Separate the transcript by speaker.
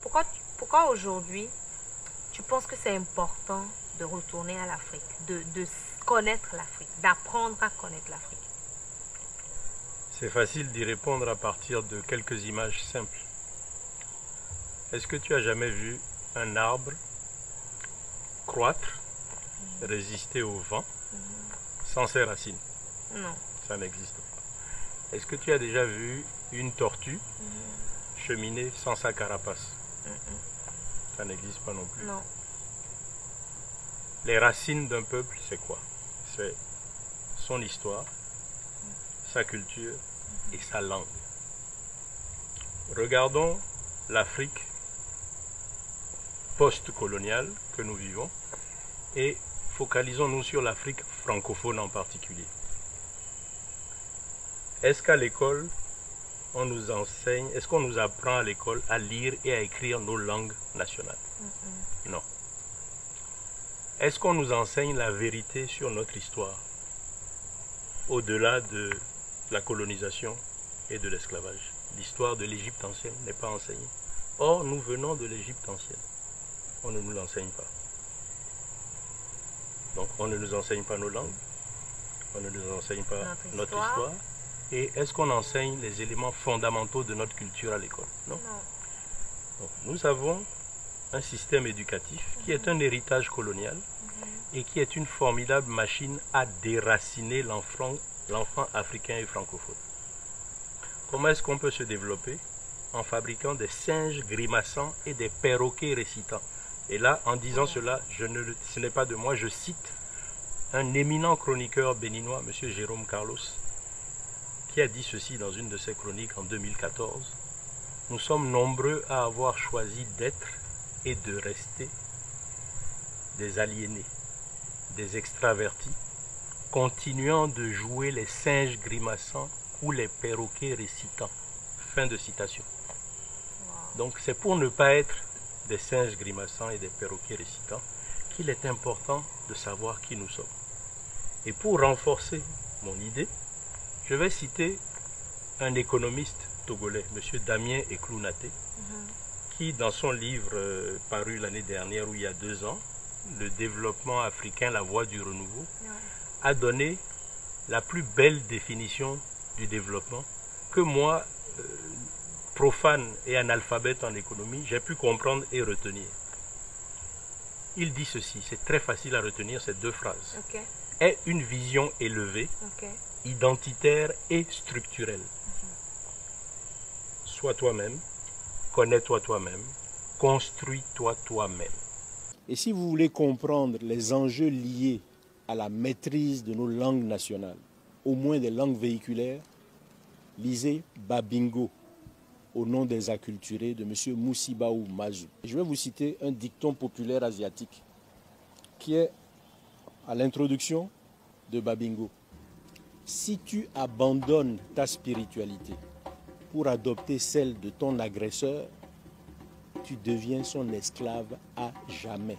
Speaker 1: Pourquoi aujourd'hui, tu penses que c'est important de retourner à l'Afrique, de connaître l'Afrique, d'apprendre à connaître l'Afrique?
Speaker 2: C'est facile d'y répondre à partir de quelques images simples. Est-ce que tu as jamais vu un arbre croître, résister au vent, sans ses racines?
Speaker 1: Non.
Speaker 2: Ça n'existe pas. Est-ce que tu as déjà vu une tortue cheminer sans sa carapace? Ça n'existe pas non plus.
Speaker 1: Non.
Speaker 2: Les racines d'un peuple, c'est quoi? C'est son histoire, sa culture et sa langue. Regardons l'Afrique post-coloniale que nous vivons et focalisons-nous sur l'Afrique francophone en particulier. Est-ce qu'à l'école, on nous enseigne, est-ce qu'on nous apprend à l'école à lire et à écrire nos langues nationales? Non. Est-ce qu'on nous enseigne la vérité sur notre histoire, au-delà de la colonisation et de l'esclavage? L'histoire de l'Égypte ancienne n'est pas enseignée. Or, nous venons de l'Égypte ancienne. On ne nous l'enseigne pas. Donc, on ne nous enseigne pas nos langues, on ne nous enseigne pas notre histoire. Et est-ce qu'on enseigne les éléments fondamentaux de notre culture à l'école? Non. Donc, nous avons un système éducatif qui est un héritage colonial et qui est une formidable machine à déraciner l'enfant africain et francophone. Comment est-ce qu'on peut se développer? En fabriquant des singes grimaçants et des perroquets récitants. Et là, en disant cela, ce n'est pas de moi, je cite un éminent chroniqueur béninois, M. Jérôme Carlos, qui a dit ceci dans une de ses chroniques en 2014. Nous sommes nombreux à avoir choisi d'être et de rester des aliénés, des extravertis, continuant de jouer les singes grimaçants ou les perroquets récitants. Fin de citation. Donc c'est pour ne pas être des singes grimaçants et des perroquets récitants qu'il est important de savoir qui nous sommes. Et pour renforcer mon idée, je vais citer un économiste togolais, M. Damien Eklounaté, qui dans son livre paru l'année dernière ou il y a 2 ans, Le développement africain, la voie du renouveau, a donné la plus belle définition du développement que moi, profane et analphabète en économie, j'ai pu comprendre et retenir. Il dit ceci, c'est très facile à retenir ces 2 phrases. Est une vision élevée, identitaire et structurelle. Sois toi-même, connais-toi toi-même, construis-toi toi-même.
Speaker 3: Et si vous voulez comprendre les enjeux liés à la maîtrise de nos langues nationales, au moins des langues véhiculaires, lisez Babingo, au nom des acculturés, de M. Moussibaou Mazou. Je vais vous citer un dicton populaire asiatique qui est à l'introduction de Babingo. Si tu abandonnes ta spiritualité pour adopter celle de ton agresseur, tu deviens son esclave à jamais.